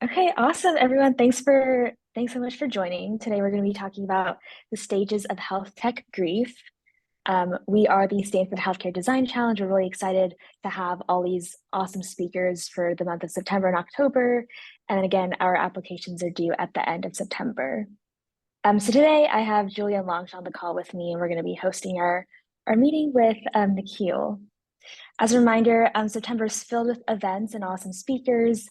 Okay, awesome, everyone. Thanks so much for joining. Today we're going to be talking about the stages of health tech grief. We are the Stanford Healthcare Design Challenge. We're really excited to have all these awesome speakers for the month of September and October. And then again, our applications are due at the end of September. So today I have Julia and Longshot on the call with me, and we're going to be hosting our meeting with Nikhil. As a reminder, September is filled with events and awesome speakers.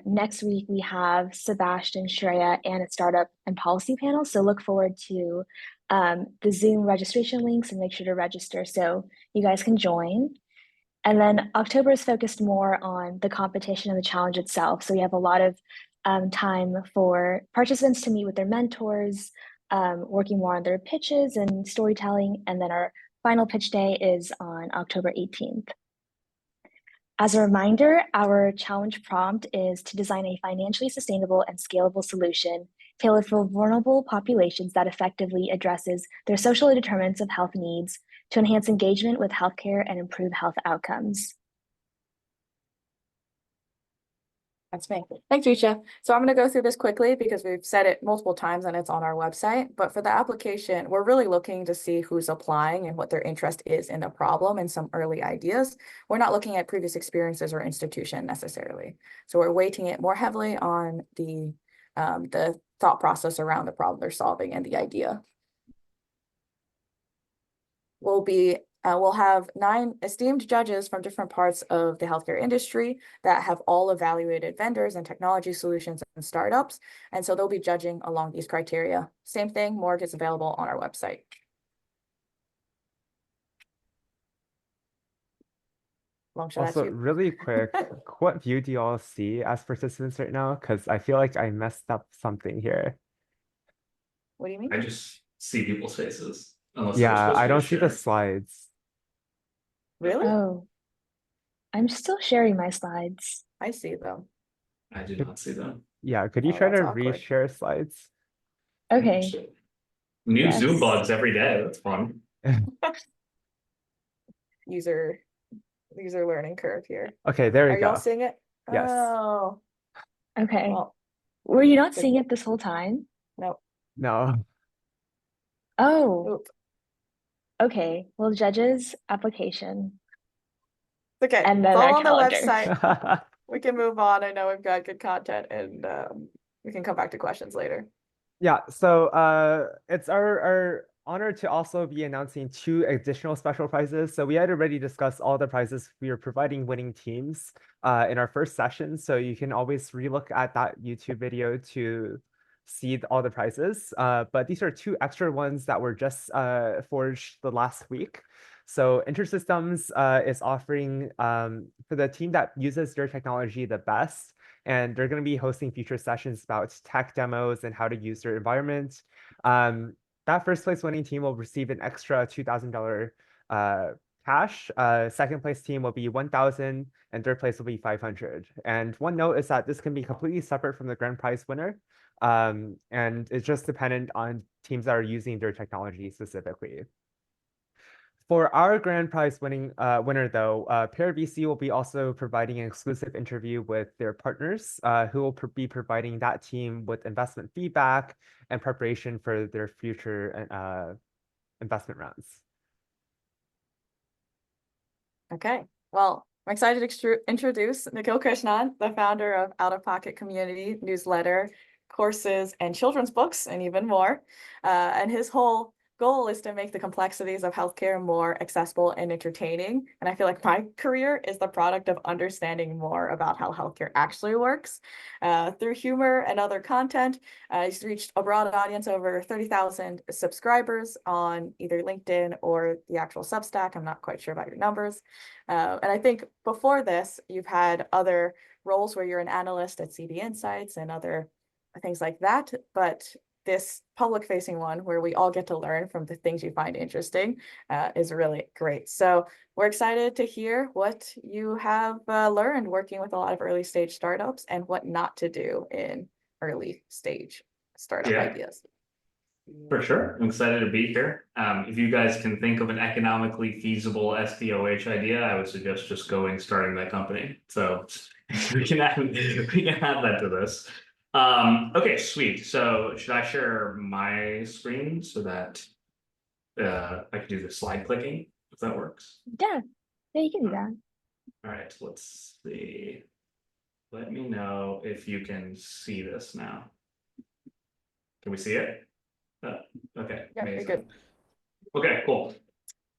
Next week, we have Sebastian, Shreya, and a startup and policy panel. So look forward to the Zoom registration links and make sure to register so you guys can join. And then October is focused more on the competition and the challenge itself. So we have a lot of time for participants to meet with their mentors, working more on their pitches and storytelling. And then our final pitch day is on October 18th. As a reminder, our challenge prompt is to design a financially sustainable and scalable solution tailored for vulnerable populations that effectively addresses their social determinants of health needs to enhance engagement with healthcare and improve health outcomes. That's me. Thanks, Risha. So I'm going to go through this quickly because we've said it multiple times and it's on our website. But for the application, we're really looking to see who's applying and what their interest is in the problem and some early ideas. We're not looking at previous experiences or institution necessarily. So we're weighting it more heavily on the thought process around the problem they're solving and the idea. We'll have 9 esteemed judges from different parts of the healthcare industry that have all evaluated vendors and technology solutions and startups. And so they'll be judging along these criteria. Same thing, more is available on our website. Also, really quick, what view do you all see as participants right now? Because I feel like I messed up something here. What do you mean? I just see people's faces. Yeah, I don't see the slides. Really? Oh, I'm still sharing my slides. I see them. I do not see them. Yeah, could you try to reshare slides? Okay. New Zoom bugs every day. That's fun. User learning curve here. Okay, there we go. Are y'all seeing it? Yes. Oh. Okay. Well, were you not seeing it this whole time? No. No. Oh. Oop. Okay. Well, judges application. Okay. And then it's all on calendar. the website. We can move on. I know we've got good content and we can come back to questions later. Yeah, so it's our honor to also be announcing 2 additional special prizes. So we had already discussed all the prizes we are providing winning teams in our first session. So you can always relook at that YouTube video to see all the prizes. But these are 2 extra ones that were just forged the last week. So InterSystems is offering for the team that uses their technology the best, and they're going to be hosting future sessions about tech demos and how to use their environment. That first place winning team will receive an extra $2,000 cash. Second place team will be $1,000, and third place will be $500. And one note is that this can be completely separate from the grand prize winner. And it's just dependent on teams that are using their technology specifically. For our grand prize winner, though, Pear VC will be also providing an exclusive interview with their partners, who will be providing that team with investment feedback and preparation for their future investment rounds. Okay, well, I'm excited to introduce Nikhil Krishnan, the founder of Out of Pocket Community newsletter, courses, and children's books, and even more. And his whole goal is to make the complexities of healthcare more accessible and entertaining. And I feel like my career is the product of understanding more about how healthcare actually works. Through humor and other content, he's reached a broad audience, over 30,000 subscribers on either LinkedIn or the actual Substack. I'm not quite sure about your numbers. And I think before this, you've had other roles where you're an analyst at CD Insights and other things like that. But this public-facing one where we all get to learn from the things you find interesting is really great. So we're excited to hear what you have learned working with a lot of early stage startups and what not to do in early stage startup ideas. For sure. I'm excited to be here. If you guys can think of an economically feasible SDOH idea, I would suggest just starting that company. So We can add that to this. Okay, sweet. So should I share my screen so that I can do the slide clicking, if that works? Yeah, yeah, you can do that. All right, let's see. Let me know if you can see this now. Can we see it? Okay, Yeah, you're amazing. good. Okay, cool.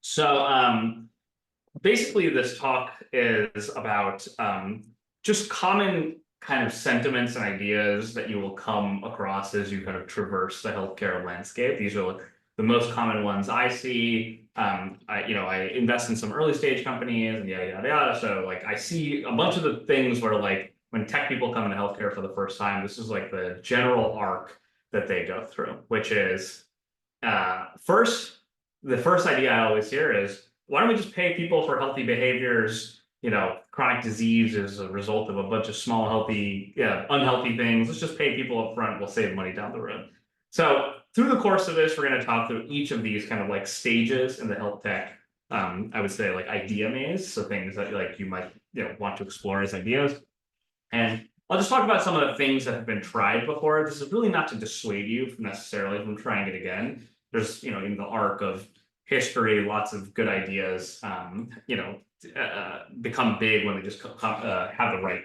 So basically this talk is about just common kind of sentiments and ideas that you will come across as you kind of traverse the healthcare landscape. These are like the most common ones I see. I invest in some early stage companies and yada yada yada. So like I see a bunch of the things where like when tech people come into healthcare for the first time, this is like the general arc that they go through, which is the first idea I always hear is, why don't we just pay people for healthy behaviors? Chronic disease is a result of a bunch of small, unhealthy things. Let's just pay people up front. We'll save money down the road. So through the course of this, we're going to talk through each of these kind of like stages in the health tech. I would say like idea maze. So things that like you might want to explore as ideas. And I'll just talk about some of the things that have been tried before. This is really not to dissuade you from necessarily from trying it again. There's, in the arc of history, lots of good ideas, become big when they just have the right,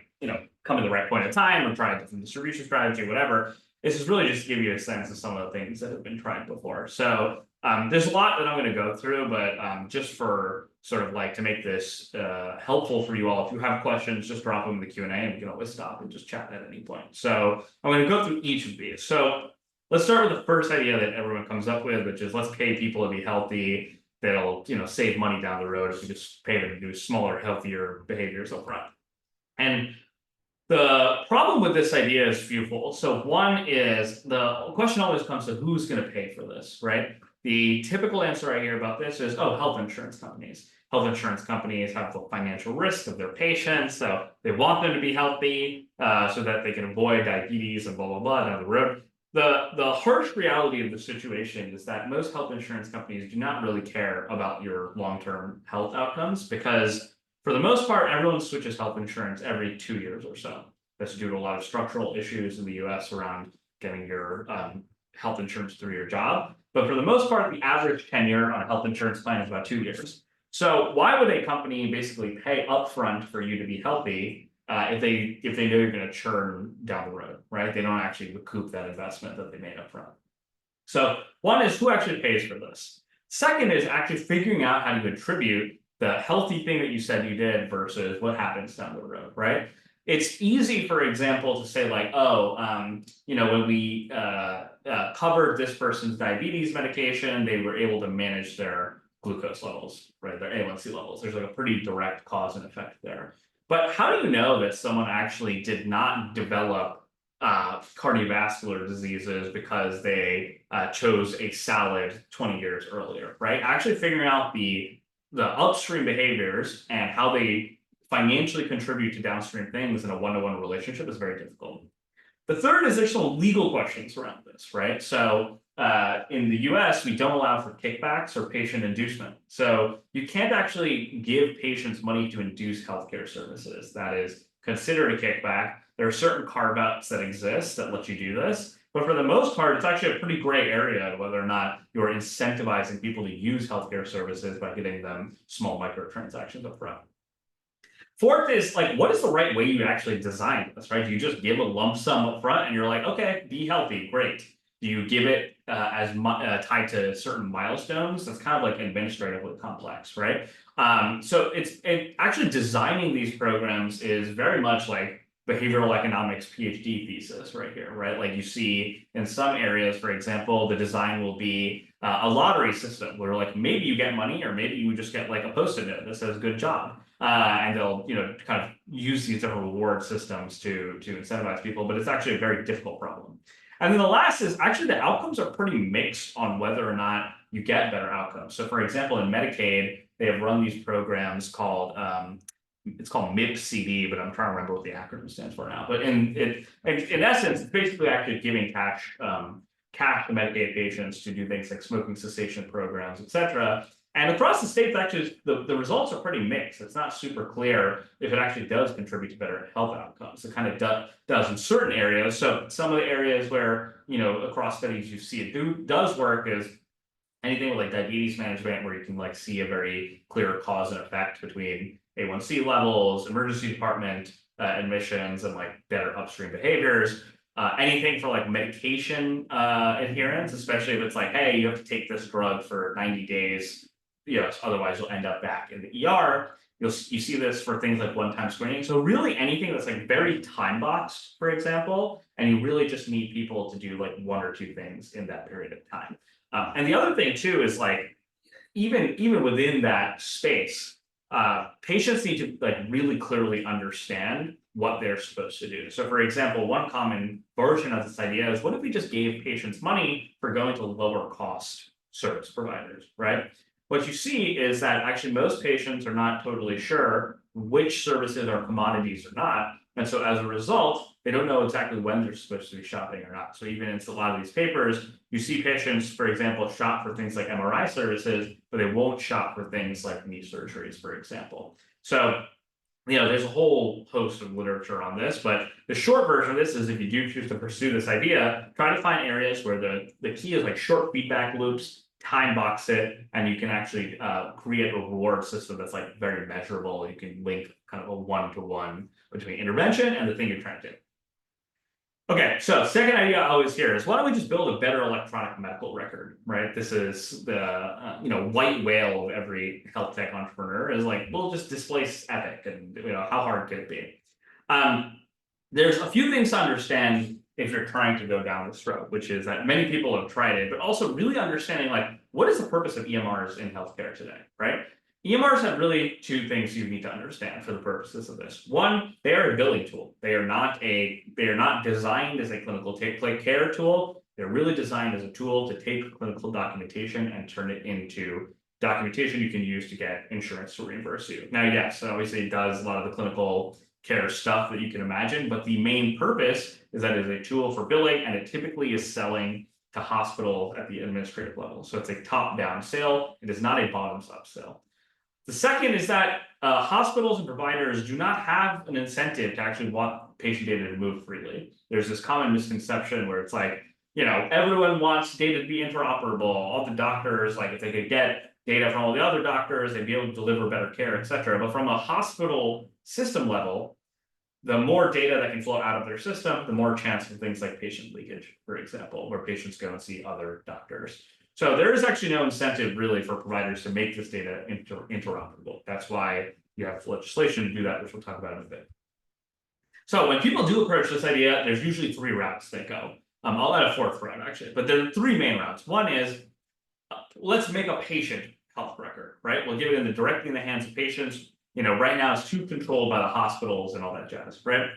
come at the right point of time or try a different distribution strategy, whatever. This is really just to give you a sense of some of the things that have been tried before. So there's a lot that I'm going to go through, but just for sort of like to make this helpful for you all, if you have questions, just drop them in the Q&A and we can always stop and just chat at any point. So I'm going to go through each of these. So let's start with the first idea that everyone comes up with, which is let's pay people to be healthy. That'll save money down the road if we just pay them to do smaller, healthier behaviors up front. And the problem with this idea is fewfold. So one is the question always comes to who's going to pay for this, right? The typical answer I hear about this is, oh, health insurance companies. Health insurance companies have the financial risk of their patients, so they want them to be healthy so that they can avoid diabetes and blah, blah, blah down the road. The harsh reality of the situation is that most health insurance companies do not really care about your long-term health outcomes because for the most part, everyone switches health insurance every 2 years or so. That's due to a lot of structural issues in the US around getting your health insurance through your job. But for the most part, the average tenure on a health insurance plan is about 2 years. So why would a company basically pay upfront for you to be healthy if they know you're going to churn down the road, right? They don't actually recoup that investment that they made upfront. So one is who actually pays for this. Second is actually figuring out how to attribute the healthy thing that you said you did versus what happens down the road, right? It's easy, for example, to say like, oh, when we covered this person's diabetes medication, they were able to manage their glucose levels, right? Their A1C levels. There's like a pretty direct cause and effect there. But how do you know that someone actually did not develop cardiovascular diseases because they chose a salad 20 years earlier, right? Actually figuring out the upstream behaviors and how they financially contribute to downstream things in a one-to-one relationship is very difficult. The third is there's some legal questions around this, right? So in the US, we don't allow for kickbacks or patient inducement. So you can't actually give patients money to induce healthcare services. That is considered a kickback. There are certain carve-outs that exist that let you do this. But for the most part, it's actually a pretty gray area whether or not you're incentivizing people to use healthcare services by getting them small microtransactions up front. Fourth is like, what is the right way you actually design this, right? Do you just give a lump sum up front and you're like, okay, be healthy, great. Do you give it as tied to certain milestones? That's kind of like administratively complex, right? So actually designing these programs is very much like behavioral economics PhD thesis right here, right? Like you see in some areas, for example, the design will be a lottery system where like maybe you get money or maybe you just get like a post-it note that says good job. And they'll kind of use these different reward systems to incentivize people, but it's actually a very difficult problem. And then the last is actually the outcomes are pretty mixed on whether or not you get better outcomes. So for example, in Medicaid, they have run these programs called it's called MIP-CD, but I'm trying to remember what the acronym stands for now. But in essence, it's basically actually giving cash to Medicaid patients to do things like smoking cessation programs, et cetera. And across the states, actually, the results are pretty mixed. It's not super clear if it actually does contribute to better health outcomes. It kind of does in certain areas. So some of the areas where, across studies you see it does work is anything with like diabetes management, where you can like see a very clear cause and effect between A1C levels, emergency department admissions, and like better upstream behaviors. Anything for like medication adherence, especially if it's like, hey, you have to take this drug for 90 days, otherwise you'll end up back in the ER. You see this for things like one-time screening. So really anything that's like very time boxed, for example, and you really just need people to do like one or two things in that period of time. And the other thing too is like, even within that space, patients need to like really clearly understand what they're supposed to do. So for example, one common version of this idea is, what if we just gave patients money for going to lower cost service providers, right? What you see is that actually most patients are not totally sure which services are commodities or not. And so as a result, they don't know exactly when they're supposed to be shopping or not. So even in a lot of these papers, you see patients, for example, shop for things like MRI services, but they won't shop for things like knee surgeries, for example. So, there's a whole host of literature on this, but the short version of this is, if you do choose to pursue this idea, try to find areas where the key is like short feedback loops, time box it, and you can actually create a reward system that's like very measurable. You can link kind of a one-to-one between intervention and the thing you're trying to do. Okay, so second idea I always hear is, why don't we just build a better electronic medical record, right? This is the white whale of every health tech entrepreneur, is like, we'll just displace Epic, and how hard could it be? There's a few things to understand if you're trying to go down this road, which is that many people have tried it, but also really understanding like, what is the purpose of EMRs in healthcare today, right? EMRs have really two things you need to understand for the purposes of this. One, they are a billing tool. They are not designed as a clinical care tool. They're really designed as a tool to take clinical documentation and turn it into documentation you can use to get insurance to reimburse you. Now, yes, obviously it does a lot of the clinical care stuff that you can imagine, but the main purpose is that it is a tool for billing, and it typically is selling to hospitals at the administrative level. So it's a top-down sale. It is not a bottoms-up sale. The second is that hospitals and providers do not have an incentive to actually want patient data to move freely. There's this common misconception where it's like, everyone wants data to be interoperable. All the doctors, like if they could get data from all the other doctors, they'd be able to deliver better care, et cetera. But from a hospital system level, the more data that can flow out of their system, the more chance for things like patient leakage, for example, where patients go and see other doctors. So there is actually no incentive really for providers to make this data interoperable. That's why you have legislation to do that, which we'll talk about in a bit. So when people do approach this idea, there's usually three routes they go. I'll add a fourth route actually, but there are three main routes. One is, let's make a patient health record, right? We'll give it directly in the hands of patients. Right now it's too controlled by the hospitals and all that jazz, right?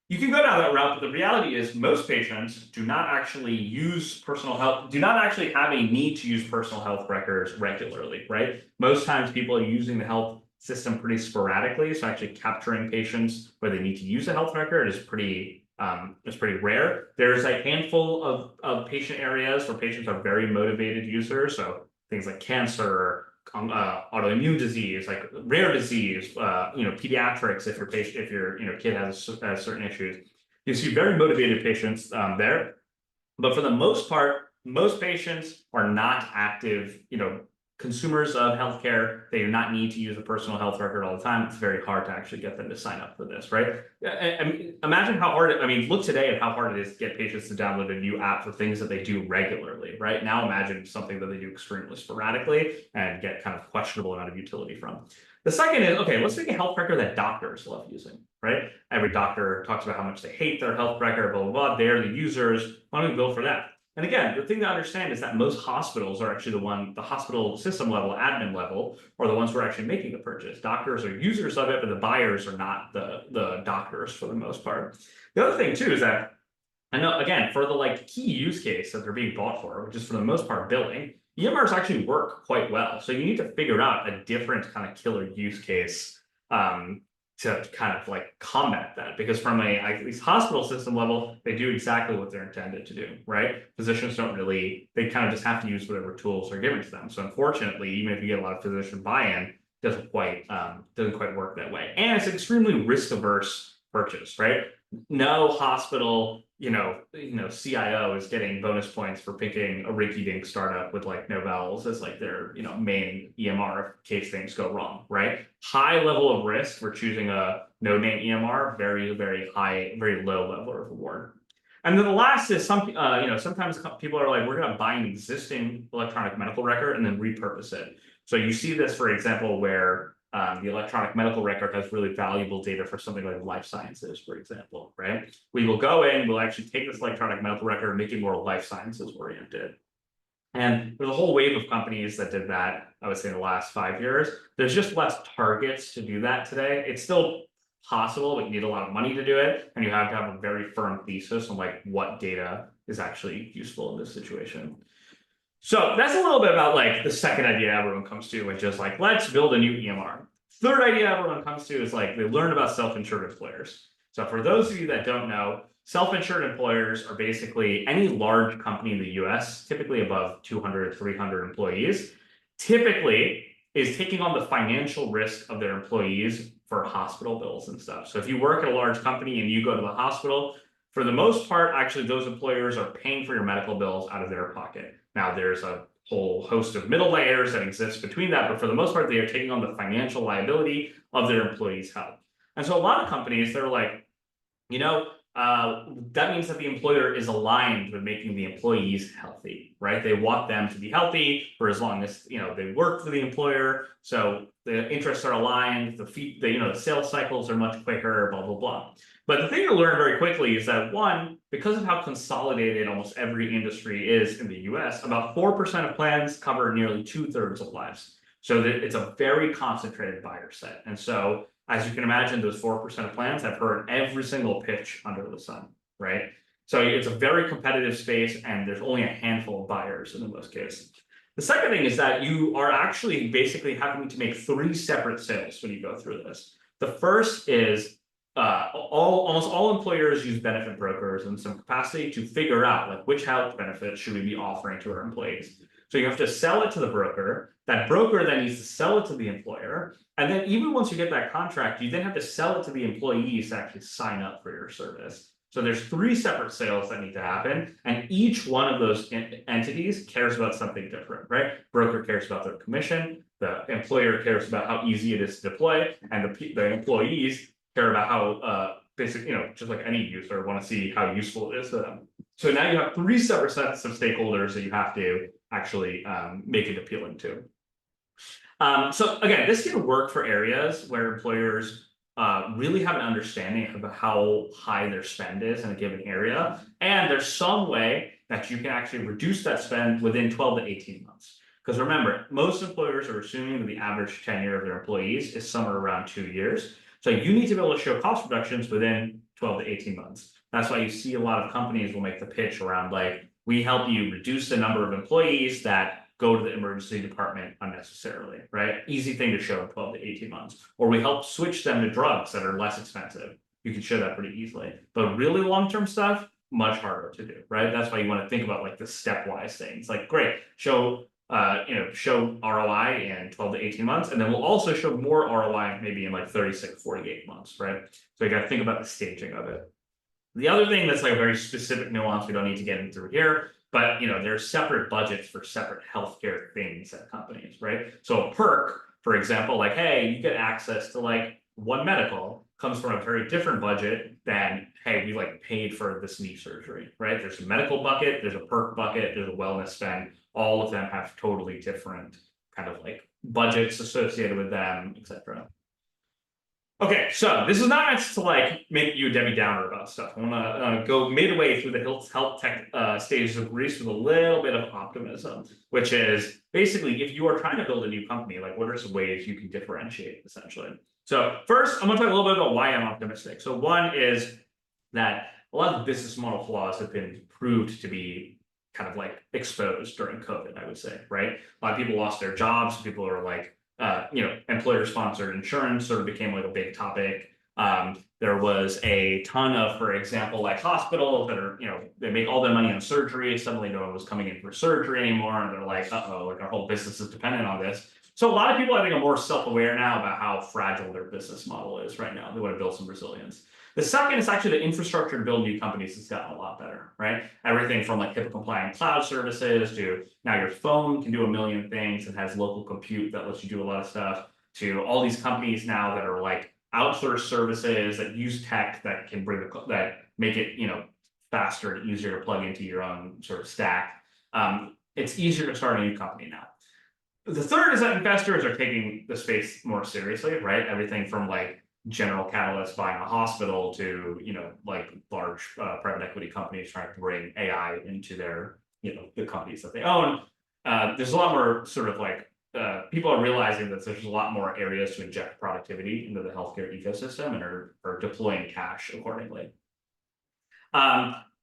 You can go down that route, but the reality is most patients do not actually have a need to use personal health records regularly, right? Most times people are using the health system pretty sporadically, so actually capturing patients where they need to use a health record is pretty rare. There's a handful of patient areas where patients are very motivated users, so things like cancer, autoimmune disease, like rare disease, pediatrics. If your kid has certain issues, you see very motivated patients there. But for the most part, most patients are not active, consumers of healthcare. They do not need to use a personal health record all the time. It's very hard to actually get them to sign up for this, right? I mean, imagine how hard look today at how hard it is to get patients to download a new app for things that they do regularly, right? Now imagine something that they do extremely sporadically and get kind of questionable amount of utility from. The second is, okay, let's make a health record that doctors love using, right? Every doctor talks about how much they hate their health record, blah, blah, blah. They're the users. Why don't we build for that? And again, the thing to understand is that most hospitals are actually the hospital system level, admin level, are the ones who are actually making the purchase. Doctors are users of it, but the buyers are not the doctors for the most part. The other thing too is that, I know, again, for the key use case that they're being bought for, which is for the most part billing, EMRs actually work quite well. So you need to figure out a different kind of killer use case to kind of like combat that, because from a at least hospital system level, they do exactly what they're intended to do, right? Physicians don't really, they kind of just have to use whatever tools are given to them. So unfortunately, even if you get a lot of physician buy-in, doesn't quite work that way. And it's an extremely risk-averse purchase, right? No hospital, CIO is getting bonus points for picking a rinky-dink startup with like no vowels as like their, main EMR in case things go wrong, right? High level of risk for choosing a no-name EMR, very, very high, very low level of reward. And then the last is sometimes people are like, we're going to buy an existing electronic medical record and then repurpose it. So you see this, for example, where the electronic medical record has really valuable data for something like life sciences, for example, right? We will go in, we'll actually take this electronic medical record and make it more life sciences oriented. And there's a whole wave of companies that did that, I would say, in the last 5 years. There's just less targets to do that today. It's still possible, but you need a lot of money to do it. And you have to have a very firm thesis on like what data is actually useful in this situation. So that's a little bit about like the second idea everyone comes to, which is like, let's build a new EMR. Third idea everyone comes to is like, they learn about self-insured employers. So for those of you that don't know, self-insured employers are basically any large company in the US, typically above 200, 300 employees, typically is taking on the financial risk of their employees for hospital bills and stuff. So if you work at a large company and you go to the hospital, for the most part, actually, those employers are paying for your medical bills out of their pocket. Now, there's a whole host of middle layers that exist between that, but for the most part, they are taking on the financial liability of their employees' health. And so a lot of companies, they're like, that means that the employer is aligned with making the employees healthy, right? They want them to be healthy for as long as they work for the employer. So the interests are aligned, the sales cycles are much quicker, blah, blah, blah. But the thing to learn very quickly is that one, because of how consolidated almost every industry is in the US, about 4% of plans cover nearly 2/3 of lives. So that it's a very concentrated buyer set. And so as you can imagine, those 4% of plans have heard every single pitch under the sun, right? So it's a very competitive space and there's only a handful of buyers in most cases. The second thing is that you are actually basically having to make 3 separate sales when you go through this. The first is almost all employers use benefit brokers in some capacity to figure out like which health benefits should we be offering to our employees. So you have to sell it to the broker. That broker then needs to sell it to the employer. And then even once you get that contract, you then have to sell it to the employees to actually sign up for your service. So there's 3 separate sales that need to happen. And each one of those entities cares about something different, right? Broker cares about their commission. The employer cares about how easy it is to deploy. And the employees care about how basic, just like any user, want to see how useful it is to them. So now you have 3 separate sets of stakeholders that you have to actually make it appealing to. So again, this can work for areas where employers really have an understanding about how high their spend is in a given area. And there's some way that you can actually reduce that spend within 12 to 18 months. Because remember, most employers are assuming that the average tenure of their employees is somewhere around 2 years. So you need to be able to show cost reductions within 12 to 18 months. That's why you see a lot of companies will make the pitch around like, we help you reduce the number of employees that go to the emergency department unnecessarily, right? Easy thing to show in 12 to 18 months. Or we help switch them to drugs that are less expensive. You can show that pretty easily. But really long-term stuff, much harder to do, right? That's why you want to think about like the stepwise things. Like, great, show ROI in 12 to 18 months, and then we'll also show more ROI maybe in like 36, 48 months, right? So you got to think about the staging of it. The other thing that's like a very specific nuance we don't need to get into here, but there's separate budgets for separate healthcare things at companies, right? So a perk, for example, like, hey, you get access to like One Medical, comes from a very different budget than, hey, we like paid for this knee surgery, right? There's a medical bucket, there's a perk bucket, there's a wellness spend. All of them have totally different kind of like budgets associated with them, etc. Okay, so this is not meant to like make you a Debbie Downer about stuff. I want to go midway through the health tech stages of Greece with a little bit of optimism, which is basically if you are trying to build a new company, like what are some ways you can differentiate essentially? So first, I'm going to talk a little bit about why I'm optimistic. So one is that a lot of business model flaws have been proved to be kind of like exposed during COVID, I would say, right? A lot of people lost their jobs. People are like, employer-sponsored insurance sort of became like a big topic. There was a ton of, for example, like hospitals that are, they make all their money on surgery. Suddenly no one was coming in for surgery anymore. And they're like, uh-oh, like our whole business is dependent on this. So a lot of people, I think, are more self-aware now about how fragile their business model is right now. They want to build some resilience. The second is actually the infrastructure to build new companies has gotten a lot better, right? Everything from like HIPAA compliant cloud services to now your phone can do a million things and has local compute that lets you do a lot of stuff, to all these companies now that are like outsourced services that use tech that can bring that make it faster and easier to plug into your own sort of stack. It's easier to start a new company now. The third is that investors are taking the space more seriously, right? Everything from like General Catalyst buying a hospital to like large private equity companies trying to bring AI into their the companies that they own. There's a lot more sort of like people are realizing that there's a lot more areas to inject productivity into the healthcare ecosystem and are deploying cash accordingly.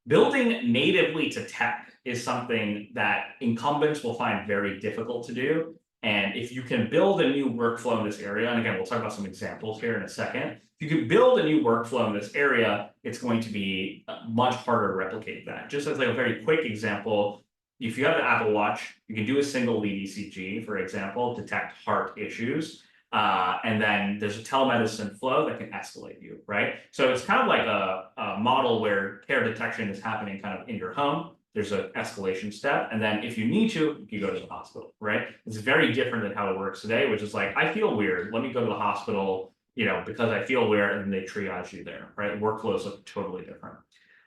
Building natively to tech is something that incumbents will find very difficult to do. And if you can build a new workflow in this area, and again, we'll talk about some examples here in a second. If you can build a new workflow in this area, it's going to be much harder to replicate that. Just as like a very quick example, if you have the Apple Watch, you can do a single lead ECG, for example, detect heart issues. And then there's a telemedicine flow that can escalate you, right? So it's kind of like a model where care detection is happening kind of in your home. There's an escalation step. And then if you need to, you go to the hospital, right? It's very different than how it works today, which is like, I feel weird. Let me go to the hospital, because I feel weird, and then they triage you there, right? Workflows look totally different.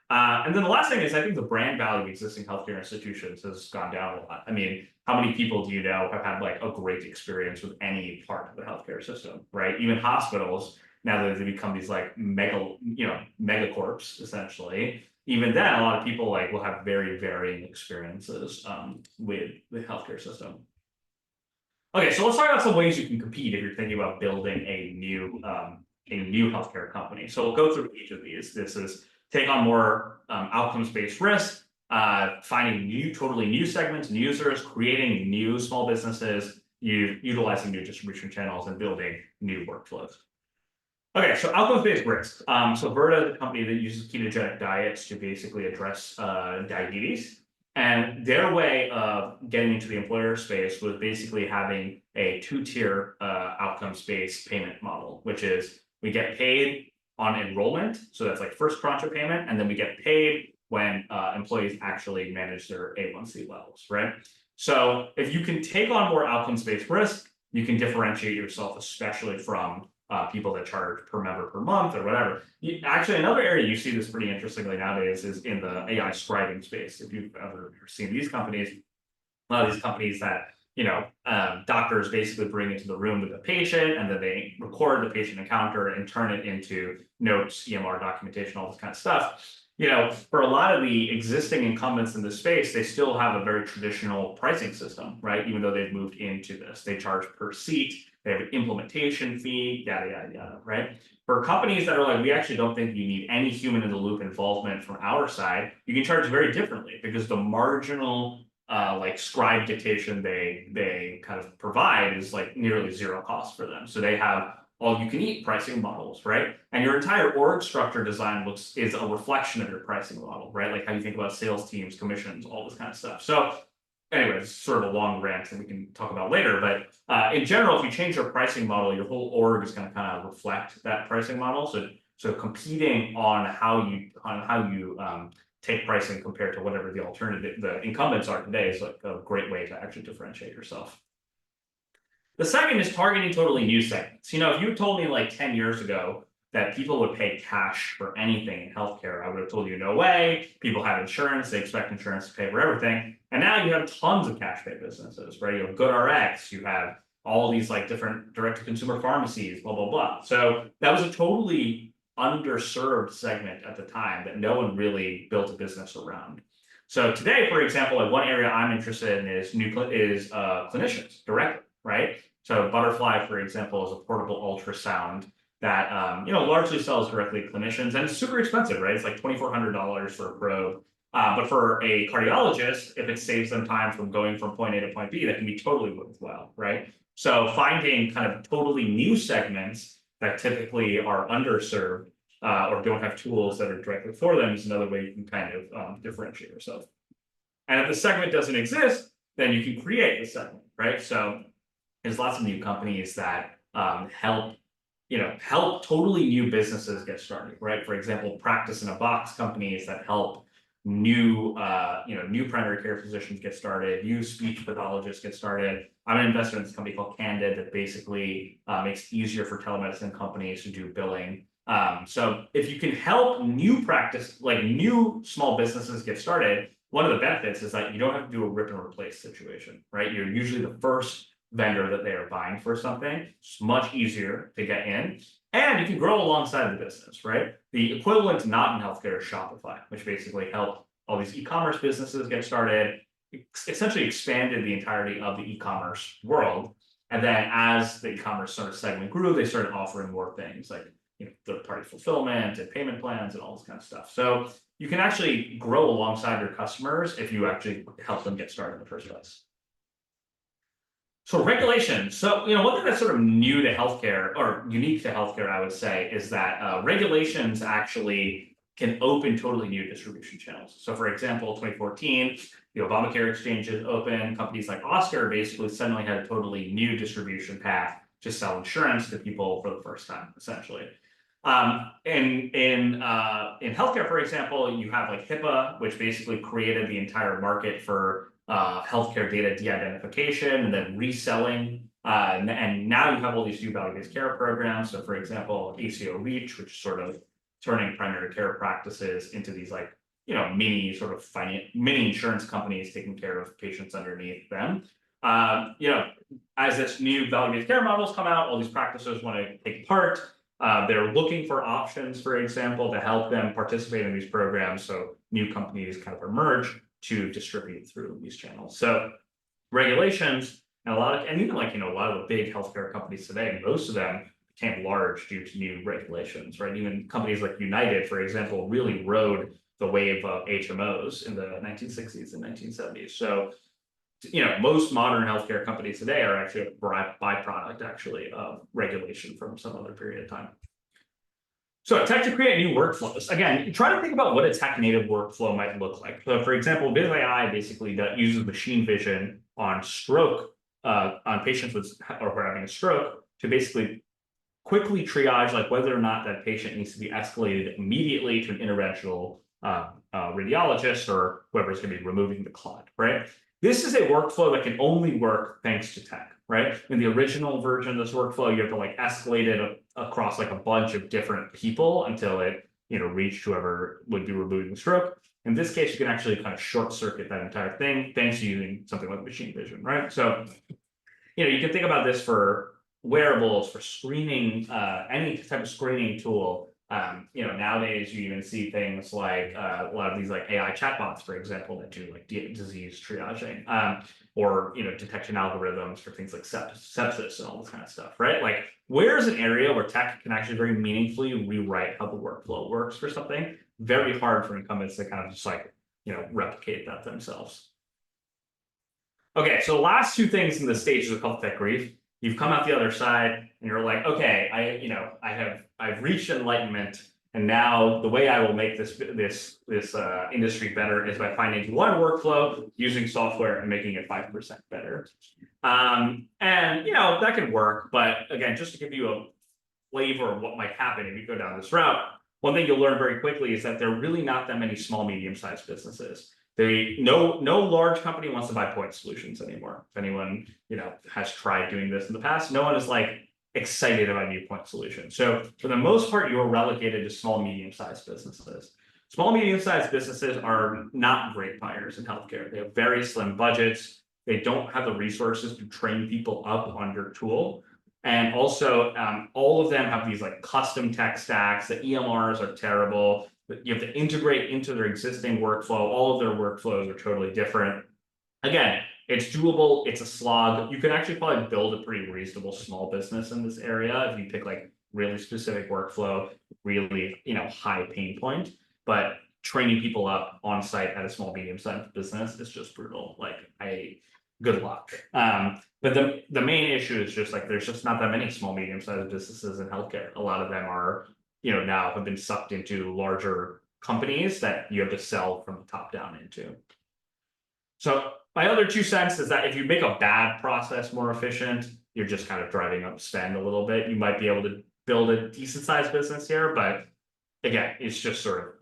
And then the last thing is, I think the brand value of existing healthcare institutions has gone down a lot. I mean, how many people do you know have had like a great experience with any part of the healthcare system, right? Even hospitals, now that they become these like megacorps, essentially. Even then, a lot of people like will have very varying experiences with the healthcare system. Okay, so let's talk about some ways you can compete if you're thinking about building a new healthcare company. So we'll go through each of these. This is take on more outcomes-based risk, finding totally new segments and users, creating new small businesses, utilizing new distribution channels, and building new workflows. Okay, so outcomes-based risk. So Virta is a company that uses ketogenic diets to basically address diabetes. And their way of getting into the employer space was basically having a two-tier outcomes-based payment model, which is we get paid on enrollment. So that's like first tranche of payment. And then we get paid when employees actually manage their A1C levels, right? So if you can take on more outcomes-based risk, you can differentiate yourself, especially from people that charge per member per month or whatever. Actually, another area you see this pretty interestingly nowadays is in the AI scribing space. If you've ever seen these companies, a lot of these companies that doctors basically bring into the room with the patient, and then they record the patient encounter and turn it into notes, EMR documentation, all this kind of stuff. For a lot of the existing incumbents in the space, they still have a very traditional pricing system, right? Even though they've moved into this, they charge per seat, they have an implementation fee, yada, yada, yada, right? For companies that are like, we actually don't think you need any human in the loop involvement from our side, you can charge very differently because the marginal like scribe dictation they kind of provide is like nearly zero cost for them. So they have all you can eat pricing models, right? And your entire org structure design is a reflection of your pricing model, right? Like how you think about sales teams, commissions, all this kind of stuff. So anyway, it's sort of a long rant that we can talk about later, but in general, if you change your pricing model, your whole org is going to kind of reflect that pricing model. So competing on how you take pricing compared to whatever the incumbents are today is like a great way to actually differentiate yourself. The second is targeting totally new segments. If you told me like 10 years ago that people would pay cash for anything in healthcare, I would have told you no way. People have insurance, they expect insurance to pay for everything. And now you have tons of cash pay businesses, right? You have GoodRx, you have all these like different direct-to-consumer pharmacies, blah, blah, blah. So that was a totally underserved segment at the time that no one really built a business around. So today, for example, like one area I'm interested in is clinicians directly, right? So Butterfly, for example, is a portable ultrasound that largely sells directly to clinicians, and it's super expensive, right? It's like $2,400 for a probe. But for a cardiologist, if it saves them time from going from point A to point B, that can be totally worthwhile, right? So finding kind of totally new segments that typically are underserved or don't have tools that are directly for them is another way you can kind of differentiate yourself. And if the segment doesn't exist, then you can create the segment, right? So there's lots of new companies that help totally new businesses get started, right? For example, practice in a box companies that help new primary care physicians get started, new speech pathologists get started. I'm an investor in this company called Candid that basically makes it easier for telemedicine companies to do billing. So if you can help new practice, like new small businesses get started, one of the benefits is that you don't have to do a rip and replace situation, right? You're usually the first vendor that they are buying for something. It's much easier to get in, and you can grow alongside the business, right? The equivalent not in healthcare is Shopify, which basically helped all these e-commerce businesses get started, essentially expanded the entirety of the e-commerce world. And then as the e-commerce sort of segment grew, they started offering more things like third-party fulfillment and payment plans and all this kind of stuff. So you can actually grow alongside your customers if you actually help them get started in the first place. So regulation. So, one thing that's sort of new to healthcare or unique to healthcare, I would say, is that regulations actually can open totally new distribution channels. So for example, 2014, the Obamacare exchanges open, companies like Oscar basically suddenly had a totally new distribution path to sell insurance to people for the first time, essentially. In healthcare, for example, you have like HIPAA, which basically created the entire market for healthcare data de-identification and then reselling. And now you have all these new value-based care programs. So for example, ACO REACH, which is sort of turning primary care practices into these like, mini sort of mini insurance companies taking care of patients underneath them. As this new value-based care models come out, all these practices want to take part. They're looking for options, for example, to help them participate in these programs. So new companies kind of emerge to distribute through these channels. So regulations and even like, a lot of the big healthcare companies today, most of them became large due to new regulations, right? Even companies like United, for example, really rode the wave of HMOs in the 1960s and 1970s. So most modern healthcare companies today are actually a byproduct actually of regulation from some other period of time. So tech to create new workflows. Again, try to think about what a tech native workflow might look like. So for example, Viz AI basically uses machine vision on stroke, on patients who are having a stroke to basically quickly triage like whether or not that patient needs to be escalated immediately to an interventional radiologist or whoever's going to be removing the clot, right? This is a workflow that can only work thanks to tech, right? In the original version of this workflow, you have to like escalate it across like a bunch of different people until it, reached whoever would be removing the stroke. In this case, you can actually kind of short circuit that entire thing thanks to using something like machine vision, right? So, you can think about this for wearables, for screening, any type of screening tool. Nowadays you even see things like a lot of these like AI chatbots, for example, that do like disease triaging, or detection algorithms for things like sepsis and all this kind of stuff, right? Like, where's an area where tech can actually very meaningfully rewrite how the workflow works for something? Very hard for incumbents to kind of just like replicate that themselves. Okay, so the last two things in the stages of health tech grief. You've come out the other side and you're like, okay, I've reached enlightenment, and now the way I will make this industry better is by finding one workflow, using software, and making it 5% better. And that can work, but again, just to give you a flavor of what might happen if you go down this route, one thing you'll learn very quickly is that there are really not that many small, medium-sized businesses. No large company wants to buy point solutions anymore. If anyone has tried doing this in the past, no one is like excited about new point solutions. So for the most part, you're relegated to small, medium-sized businesses. Small, medium-sized businesses are not great buyers in healthcare. They have very slim budgets. They don't have the resources to train people up on your tool. And also, all of them have these like custom tech stacks. The EMRs are terrible. You have to integrate into their existing workflow. All of their workflows are totally different. Again, it's doable. It's a slog. You can actually probably build a pretty reasonable small business in this area if you pick like really specific workflow, really high pain point. But training people up on site at a small, medium-sized business is just brutal. Like good luck. But the main issue is just like there's just not that many small, medium-sized businesses in healthcare. A lot of them are, now have been sucked into larger companies that you have to sell from the top down into. So my other 2 cents is that if you make a bad process more efficient, you're just kind of driving up spend a little bit. You might be able to build a decent sized business here, but again, it's just sort of,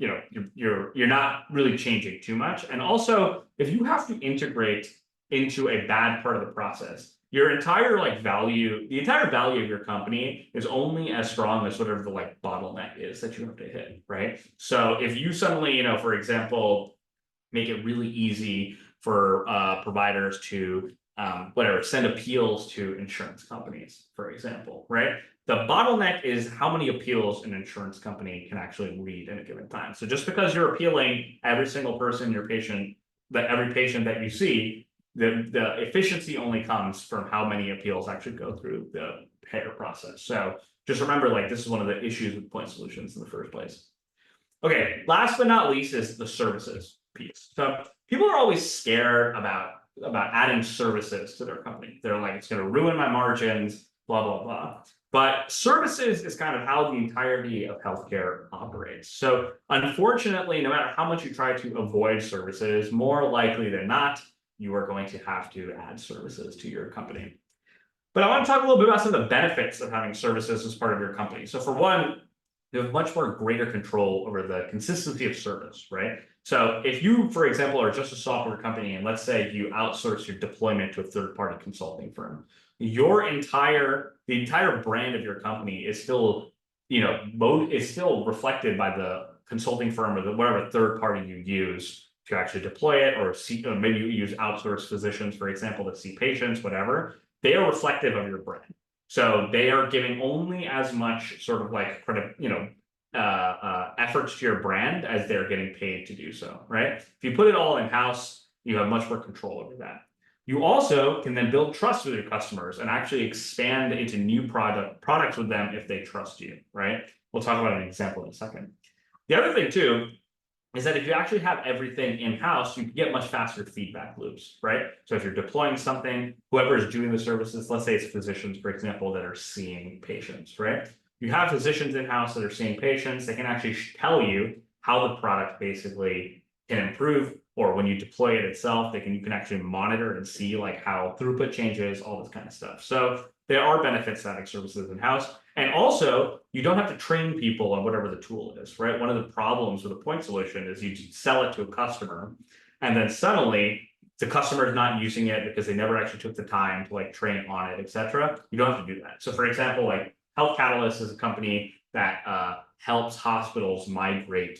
you're not really changing too much. And also, if you have to integrate into a bad part of the process, your entire the entire value of your company is only as strong as whatever the bottleneck is that you have to hit, right? So if you suddenly, for example, make it really easy for providers to send appeals to insurance companies, for example, right? The bottleneck is how many appeals an insurance company can actually read in a given time. So just because you're appealing every single person, every patient that you see, the efficiency only comes from how many appeals actually go through the payer process. So just remember, this is one of the issues with point solutions in the first place. Okay, last but not least is the services piece. So people are always scared about adding services to their company. They're like, it's going to ruin my margins, blah, blah, blah. But services is kind of how the entirety of healthcare operates. So unfortunately, no matter how much you try to avoid services, more likely than not, you are going to have to add services to your company. But I want to talk a little bit about some of the benefits of having services as part of your company. So for one, you have much more greater control over the consistency of service, right? So if you, for example, are just a software company, and let's say you outsource your deployment to a third-party consulting firm, the entire brand of your company is still, is still reflected by the consulting firm or whatever third party you use to actually deploy it, or maybe you use outsourced physicians, for example, to see patients, whatever. They are reflective of your brand. So they are giving only as much sort of efforts to your brand as they're getting paid to do so, right? If you put it all in-house, you have much more control over that. You also can then build trust with your customers and actually expand into new products with them if they trust you, right? We'll talk about an example in a second. The other thing too is that if you actually have everything in-house, you can get much faster feedback loops, right? So if you're deploying something, whoever is doing the services, let's say it's physicians, for example, that are seeing patients, right? You have physicians in-house that are seeing patients, they can actually tell you how the product basically can improve, or when you deploy it itself, you can actually monitor and see how throughput changes, all this kind of stuff. So there are benefits to having services in-house. And also, you don't have to train people on whatever the tool is, right? One of the problems with a point solution is you sell it to a customer, and then suddenly the customer is not using it because they never actually took the time to train on it, etc. You don't have to do that. So for example, Health Catalyst is a company that helps hospitals migrate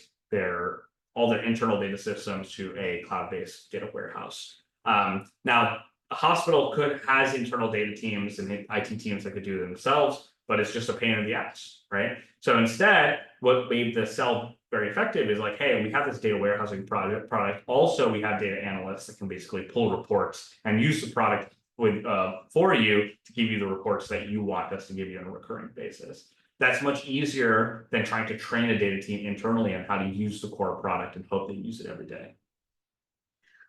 all their internal data systems to a cloud-based data warehouse. Now, a hospital has internal data teams and IT teams that could do it themselves, but it's just a pain in the ass, right? So instead, what made the sell very effective is hey, we have this data warehousing product. Also, we have data analysts that can basically pull reports and use the product for you to give you the reports that you want us to give you on a recurring basis. That's much easier than trying to train a data team internally on how to use the core product and hope they use it every day.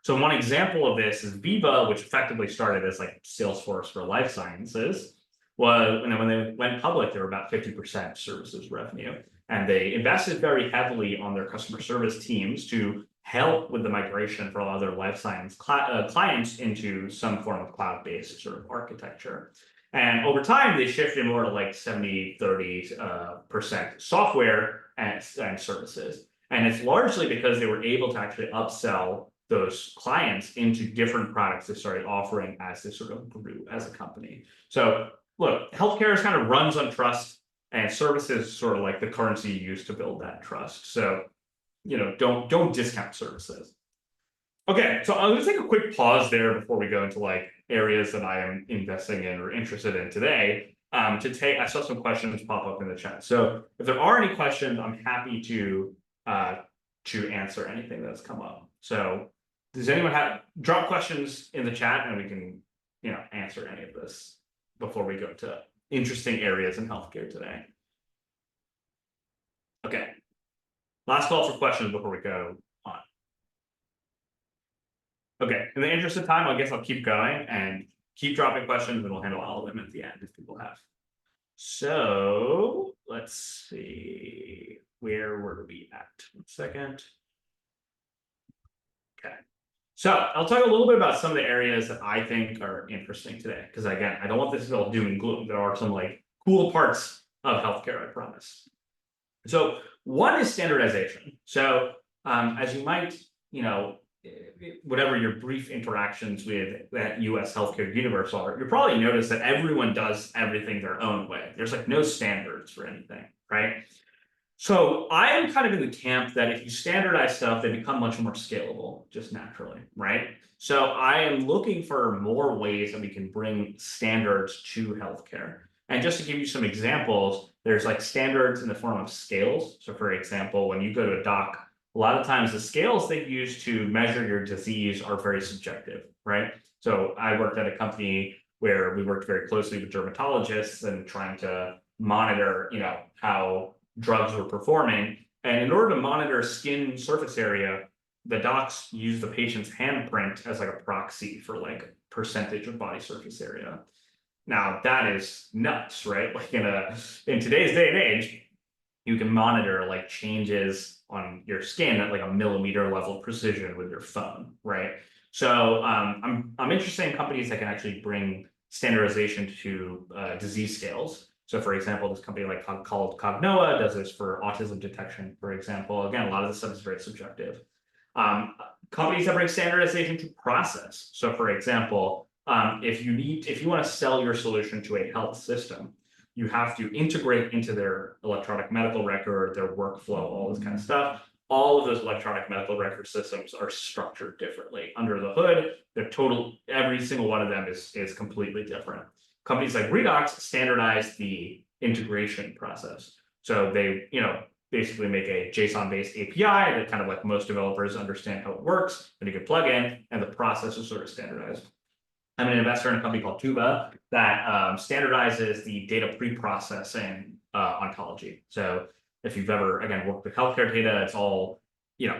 So one example of this is Veeva, which effectively started as Salesforce for life sciences. When they went public, they were about 50% services revenue. And they invested very heavily on their customer service teams to help with the migration for all other life science clients into some form of cloud-based sort of architecture. And over time, they shifted more to 70-30% software and services. And it's largely because they were able to actually upsell those clients into different products they started offering as they sort of grew as a company. So look, healthcare kind of runs on trust, and services sort of the currency you use to build that trust. So, don't discount services. Okay, so I'm going to take a quick pause there before we go into areas that I am investing in or interested in today. I saw some questions pop up in the chat. So if there are any questions, I'm happy to answer anything that's come up. So does anyone drop questions in the chat, and we can answer any of this before we go to interesting areas in healthcare today. Okay, last call for questions before we go on. Okay, in the interest of time, I guess I'll keep going and keep dropping questions, and we'll handle all of them at the end if people have. So let's see, where were we at? 1 second. Okay. So I'll talk a little bit about some of the areas that I think are interesting today, because again, I don't want this to be all doom and gloom. There are some like cool parts of healthcare, I promise. So one is standardization. So as you might, whatever your brief interactions with that US healthcare universe are, you probably notice that everyone does everything their own way. There's like no standards for anything, right? So I am kind of in the camp that if you standardize stuff, they become much more scalable, just naturally, right? So I am looking for more ways that we can bring standards to healthcare. And just to give you some examples, there's like standards in the form of scales. So for example, when you go to a doc, a lot of times the scales they use to measure your disease are very subjective, right? So I worked at a company where we worked very closely with dermatologists and trying to monitor, how drugs were performing. And in order to monitor skin surface area, the docs use the patient's handprint as like a proxy for like percentage of body surface area. Now that is nuts, right? Like in today's day and age, you can monitor like changes on your skin at like a millimeter level precision with your phone, right? So I'm interested in companies that can actually bring standardization to disease scales. So for example, this company called Cognoa does this for autism detection, for example. Again, a lot of this stuff is very subjective. Companies that bring standardization to process. So for example, if you want to sell your solution to a health system, you have to integrate into their electronic medical record, their workflow, all this kind of stuff. All of those electronic medical record systems are structured differently. Under the hood, every single one of them is completely different. Companies like Redox standardize the integration process. So they, basically make a JSON-based API that kind of like most developers understand how it works, and you can plug in, and the process is sort of standardized. I'm an investor in a company called Tuba that standardizes the data pre-processing oncology. So if you've ever, again, worked with healthcare data, it's all,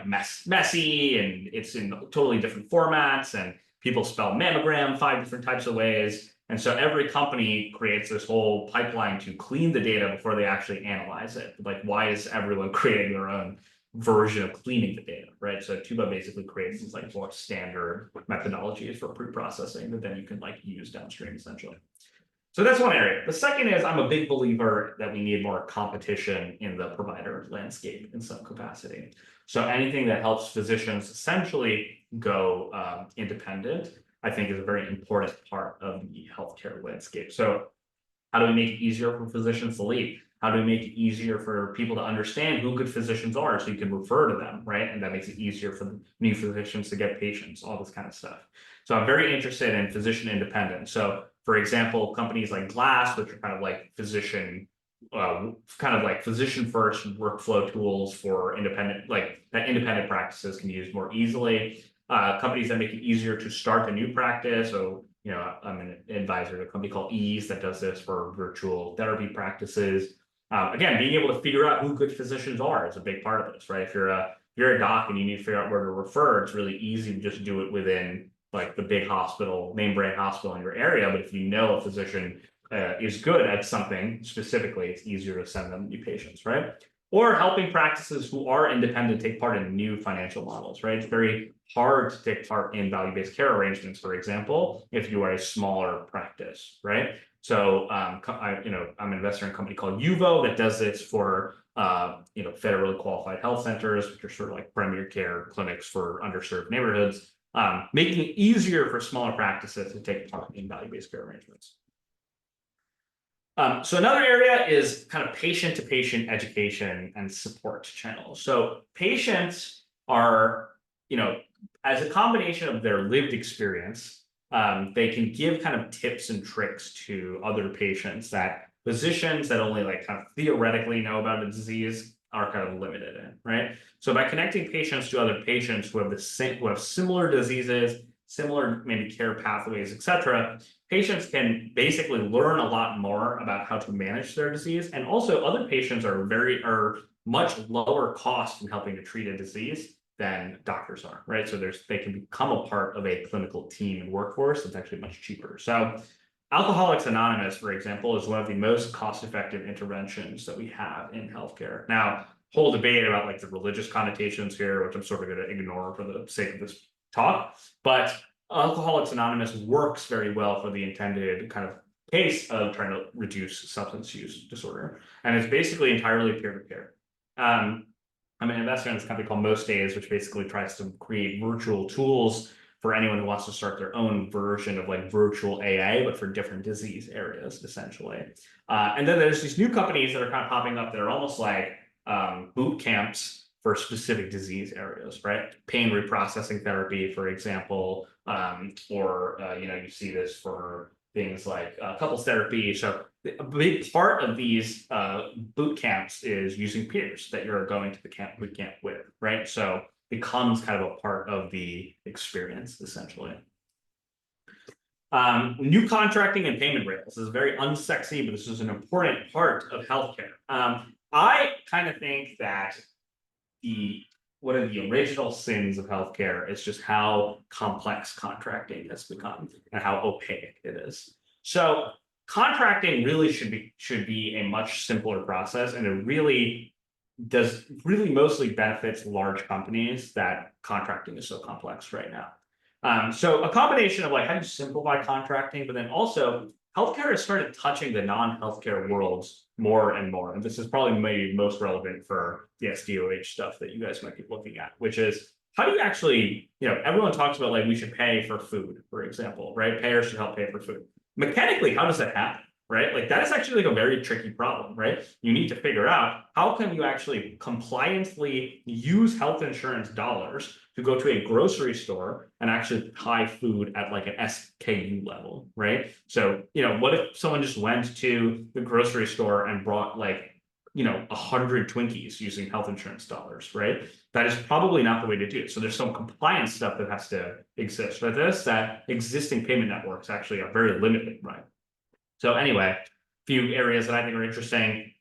messy, and it's in totally different formats, and people spell mammogram 5 different types of ways. And so every company creates this whole pipeline to clean the data before they actually analyze it. Like, why is everyone creating their own version of cleaning the data, right? So Tuba basically creates these like more standard methodologies for pre-processing that then you can like use downstream essentially. So that's one area. The second is I'm a big believer that we need more competition in the provider landscape in some capacity. So anything that helps physicians essentially go independent, I think is a very important part of the healthcare landscape. So how do we make it easier for physicians to lead? How do we make it easier for people to understand who good physicians are so you can refer to them, right? And that makes it easier for new physicians to get patients, all this kind of stuff. So I'm very interested in physician independence. So for example, companies like Glass, which are kind of like physician first workflow tools for independent practices can use more easily. Companies that make it easier to start a new practice. So, I'm an advisor to a company called Ease that does this for virtual therapy practices. Again, being able to figure out who good physicians are is a big part of this, right? If you're a doc and you need to figure out where to refer, it's really easy to just do it within like the big hospital, name brand hospital in your area. But if you know a physician is good at something specifically, it's easier to send them new patients, right? Or helping practices who are independent take part in new financial models, right? It's very hard to take part in value-based care arrangements, for example, if you are a smaller practice, right? So, I'm an investor in a company called Uvo that does this for, federally qualified health centers, which are sort of like primary care clinics for underserved neighborhoods, making it easier for smaller practices to take part in value-based care arrangements. So another area is kind of patient-to-patient education and support channels. So patients are, as a combination of their lived experience, they can give kind of tips and tricks to other patients that physicians that only like kind of theoretically know about a disease are kind of limited in, right? So by connecting patients to other patients who have similar diseases, similar maybe care pathways, etc., patients can basically learn a lot more about how to manage their disease. And also other patients are much lower cost in helping to treat a disease than doctors are, right? So they can become a part of a clinical team and workforce that's actually much cheaper. So Alcoholics Anonymous, for example, is one of the most cost-effective interventions that we have in healthcare. Now, whole debate about like the religious connotations here, which I'm sort of going to ignore for the sake of this talk, but Alcoholics Anonymous works very well for the intended kind of case of trying to reduce substance use disorder, and it's basically entirely peer-to-peer. I'm an investor in this company called Most Days, which basically tries to create virtual tools for anyone who wants to start their own version of like virtual AA, but for different disease areas, essentially. And then there's these new companies that are kind of popping up that are almost like boot camps for specific disease areas, right? Pain reprocessing therapy, for example, or you see this for things like couples therapy. So a big part of these boot camps is using peers that you're going to the boot camp with, right? So becomes kind of a part of the experience, essentially. New contracting and payment rails. This is very unsexy, but this is an important part of healthcare. I kind of think that one of the original sins of healthcare is just how complex contracting has become and how opaque it is. So contracting really should be a much simpler process, and it really mostly benefits large companies that contracting is so complex right now. So a combination of like how do you simplify contracting, but then also healthcare has started touching the non-healthcare worlds more and more. And this is probably maybe most relevant for the SDOH stuff that you guys might be looking at, which is how do you actually, everyone talks about like we should pay for food, for example, right? Payers should help pay for food. Mechanically, how does that happen? Right? Like that is actually like a very tricky problem, right? You need to figure out how can you actually compliantly use health insurance dollars to go to a grocery store and actually buy food at like an SKU level, right? So, what if someone just went to the grocery store and brought like, 100 Twinkies using health insurance dollars, right? That is probably not the way to do it. So there's some compliance stuff that has to exist for this, that existing payment networks actually are very limited, right? So anyway, a few areas that I think are interesting,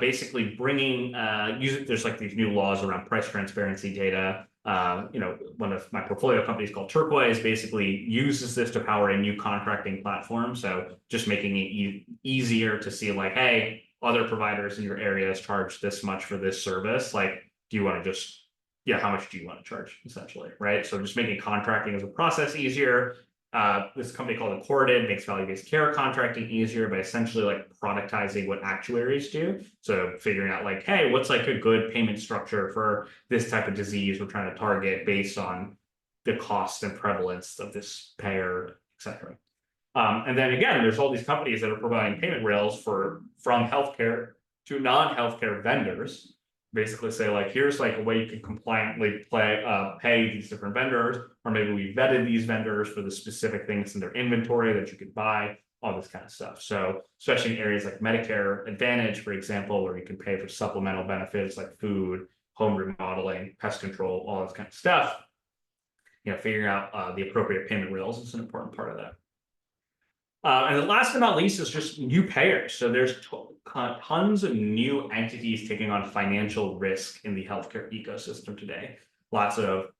basically bringing, there's like these new laws around price transparency data. One of my portfolio companies called Turquoise basically uses this to power a new contracting platform. So just making it easier to see like, hey, other providers in your areas charge this much for this service. Like, do you want to how much do you want to charge essentially, right? So just making contracting as a process easier. This company called Accorded makes value-based care contracting easier by essentially like productizing what actuaries do. So figuring out like, hey, what's like a good payment structure for this type of disease we're trying to target based on the cost and prevalence of this payer, et cetera. And then again, there's all these companies that are providing payment rails from healthcare to non-healthcare vendors. Basically say like, here's like a way you can compliantly pay these different vendors, or maybe we vetted these vendors for the specific things in their inventory that you could buy, all this kind of stuff. So especially in areas like Medicare Advantage, for example, where you can pay for supplemental benefits like food, home remodeling, pest control, all this kind of stuff, figuring out the appropriate payment rails is an important part of that. And the last but not least is just new payers. So there's tons of new entities taking on financial risk in the healthcare ecosystem today. Lots of,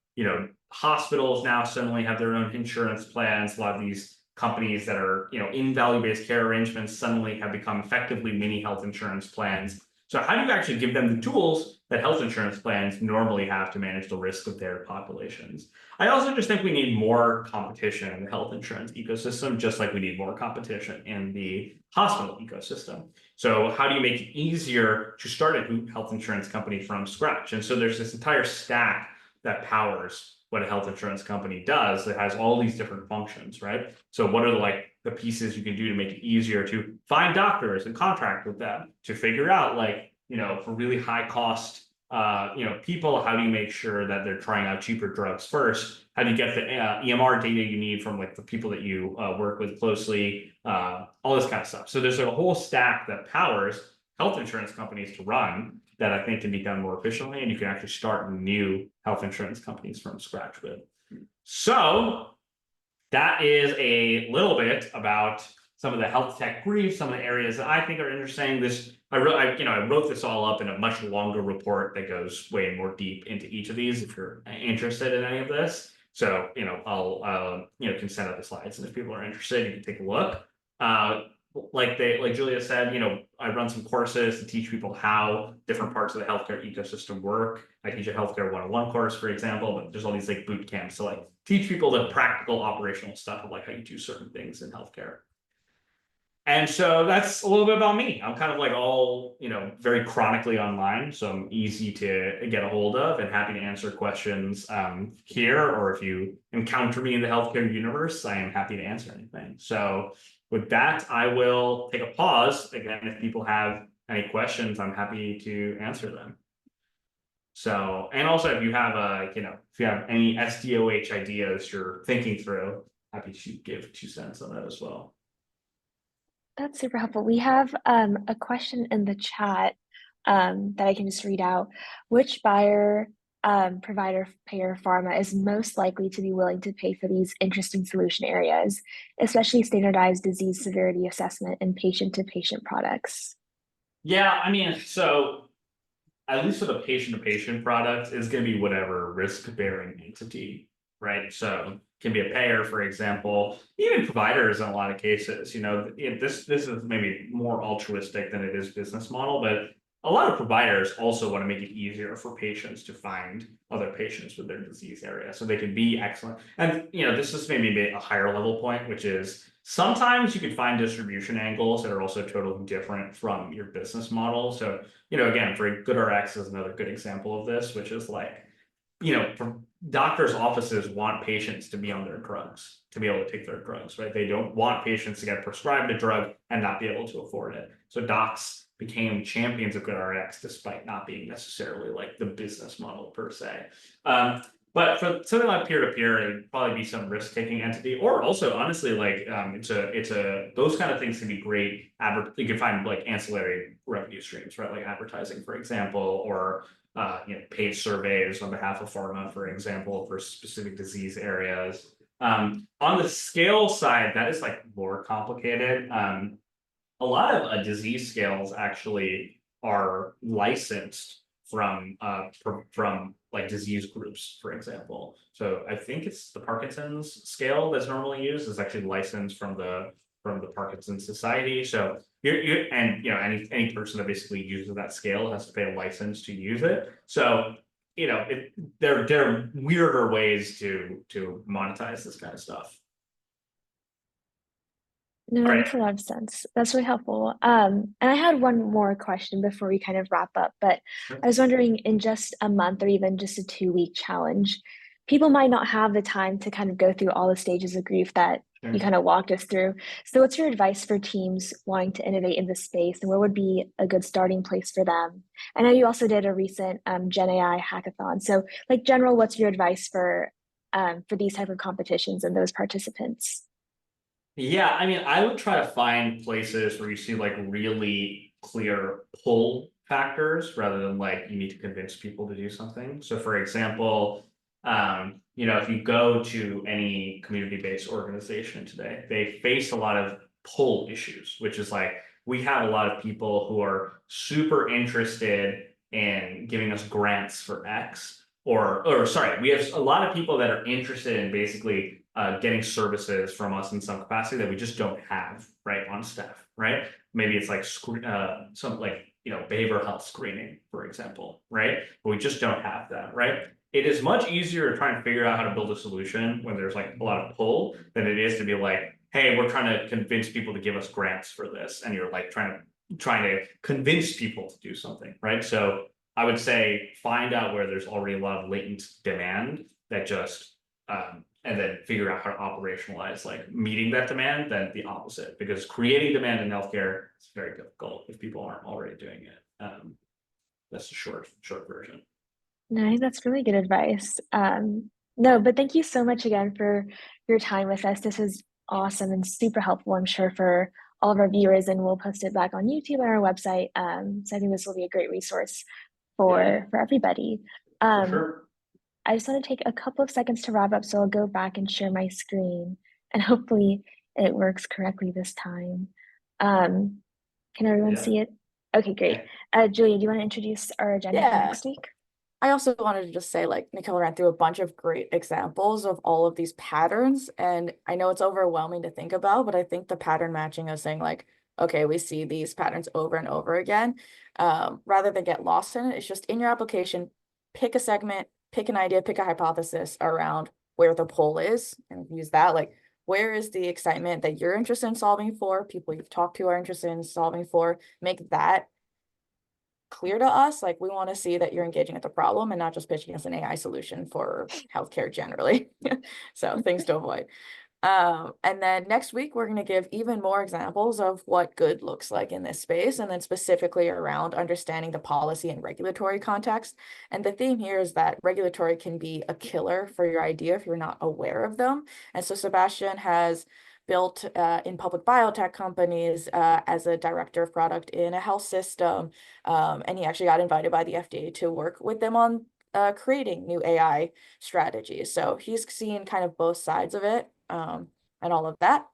hospitals now suddenly have their own insurance plans. A lot of these companies that are, in value-based care arrangements suddenly have become effectively mini health insurance plans. So how do you actually give them the tools that health insurance plans normally have to manage the risk of their populations? I also just think we need more competition in the health insurance ecosystem, just like we need more competition in the hospital ecosystem. So how do you make it easier to start a health insurance company from scratch? And so there's this entire stack that powers what a health insurance company does that has all these different functions, right? So what are the pieces you can do to make it easier to find doctors and contract with them, to figure out for really high cost people, how do you make sure that they're trying out cheaper drugs first? How do you get the EMR data you need from the people that you work with closely? All this kind of stuff. So there's a whole stack that powers health insurance companies to run that I think can be done more efficiently, and you can actually start new health insurance companies from scratch with. So that is a little bit about some of the health tech briefs, some of the areas that I think are interesting. I wrote this all up in a much longer report that goes way more deep into each of these if you're interested in any of this. So, I'll can send out the slides, and if people are interested, you can take a look. Like Julia said, I run some courses to teach people how different parts of the healthcare ecosystem work. I teach a healthcare 101 course, for example, but there's all these like boot camps to like teach people the practical operational stuff of like how you do certain things in healthcare. And so that's a little bit about me. I'm kind of like all, very chronically online, so I'm easy to get a hold of and happy to answer questions here, or if you encounter me in the healthcare universe, I am happy to answer anything. So with that, I will take a pause. Again, if people have any questions, I'm happy to answer them. So, and also if you have any SDOH ideas you're thinking through, happy to give 2 cents on that as well. That's super helpful. We have a question in the chat that I can just read out. Which buyer, provider, payer, pharma is most likely to be willing to pay for these interesting solution areas, especially standardized disease severity assessment and patient-to-patient products? Yeah, so at least for the patient-to-patient product, is going to be whatever risk-bearing entity, right? So can be a payer, for example, even providers in a lot of cases. This is maybe more altruistic than it is business model, but a lot of providers also want to make it easier for patients to find other patients with their disease area, so they can be excellent. And this is maybe a higher level point, which is sometimes you can find distribution angles that are also totally different from your business model. So again, for GoodRx is another good example of this, which is like, doctors' offices want patients to be on their drugs, to be able to take their drugs, right? They don't want patients to get prescribed a drug and not be able to afford it. So docs became champions of GoodRx despite not being necessarily like the business model per se. But for something like peer-to-peer, it'd probably be some risk-taking entity, or also honestly, like those kind of things can be great. You can find like ancillary revenue streams, right? Like advertising, for example, or paid surveys on behalf of pharma, for example, for specific disease areas. On the scale side, that is like more complicated. A lot of disease scales actually are licensed from like disease groups, for example. So I think it's the Parkinson's scale that's normally used is actually licensed from the Parkinson's Society. So any person that basically uses that scale has to pay a license to use it. So there are weirder ways to monetize this kind of stuff. No, that Right. makes a lot of sense. That's really helpful. And I had one more question before we kind of wrap up, but I was wondering, in just a month or even just a 2-week challenge, people might not have the time to kind of go through all the stages of grief that you kind of walked us through. So what's your advice for teams wanting to innovate in this space, and where would be a good starting place for them? I know you also did a recent Gen AI hackathon. So like general, what's your advice for these type of competitions and those participants? Yeah, I would try to find places where you see like really clear pull factors rather than like you need to convince people to do something. So for example, if you go to any community-based organization today, they face a lot of pull issues, which is like we have a lot of people who are super interested in giving us grants for X, or sorry, we have a lot of people that are interested in basically getting services from us in some capacity that we just don't have right on staff, right? Maybe it's like some like behavioral health screening, for example, right? But we just don't have that, right? It is much easier to try and figure out how to build a solution when there's like a lot of pull than it is to be like, hey, we're trying to convince people to give us grants for this, and you're like trying to convince people to do something, right? So I would say find out where there's already a lot of latent demand that just and then figure out how to operationalize like meeting that demand, then the opposite, because creating demand in healthcare is very difficult if people aren't already doing it. That's a short version. No, that's really good advice. No, but thank you so much again for your time with us. This was awesome and super helpful, I'm sure, for all of our viewers, and we'll post it back on YouTube and our website. So I think this will be a great resource for everybody. For sure. I just want to take a couple of seconds to wrap up, so I'll go back and share my screen, and hopefully it works correctly this time. Can everyone Yeah. see it? Okay, great. Julia, do you want to introduce our agenda for Yeah. next week? I also wanted to just say, like, Nikhil ran through a bunch of great examples of all of these patterns. And I know it's overwhelming to think about, but I think the pattern matching of saying, like, okay, we see these patterns over and over again, rather than get lost in it, it's just in your application, pick a segment, pick an idea, pick a hypothesis around where the pull is, and use that. Like, where is the excitement that you're interested in solving for? People you've talked to are interested in solving for. Make that clear to us. Like, we want to see that you're engaging with the problem and not just pitching us an AI solution for healthcare generally. So things to avoid. And then next week, we're going to give even more examples of what good looks like in this space, and then specifically around understanding the policy and regulatory context. And the theme here is that regulatory can be a killer for your idea if you're not aware of them. And so Sebastian has built in public biotech companies as a director of product in a health system. And he actually got invited by the FDA to work with them on creating new AI strategies. So he's seen kind of both sides of it, and all of that.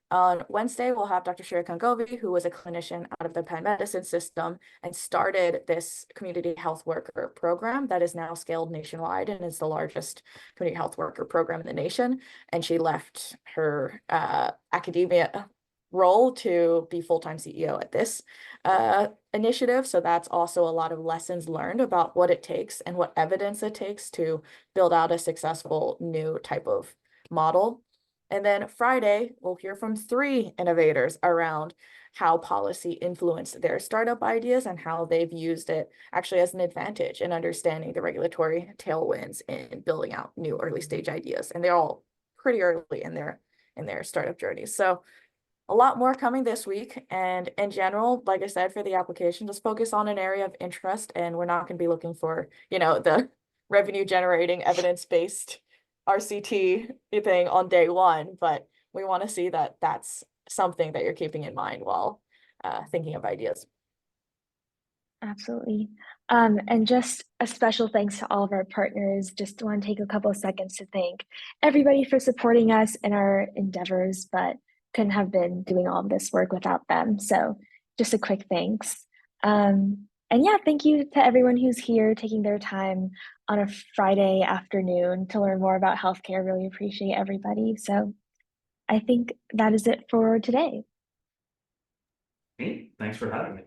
On Wednesday, we'll have Dr. Shira Kangovi, who was a clinician out of the Penn Medicine system and started this community health worker program that is now scaled nationwide and is the largest community health worker program in the nation. And she left her academia role to be full-time CEO at this initiative. So that's also a lot of lessons learned about what it takes and what evidence it takes to build out a successful new type of model. And then Friday, we'll hear from 3 innovators around how policy influenced their startup ideas and how they've used it actually as an advantage in understanding the regulatory tailwinds in building out new early stage ideas. And they're all pretty early in their startup journeys. So a lot more coming this week. And in general, like I said, for the application, just focus on an area of interest, and we're not going to be looking for, the revenue generating evidence-based RCT thing on day one, but we want to see that that's something that you're keeping in mind while thinking of ideas. Absolutely. And just a special thanks to all of our partners. Just want to take a couple of seconds to thank everybody for supporting us in our endeavors, but couldn't have been doing all of this work without them. So just a quick thanks. And yeah, thank you to everyone who's here taking their time on a Friday afternoon to learn more about healthcare. Really appreciate everybody. So I think that is it for today. Thanks for having me.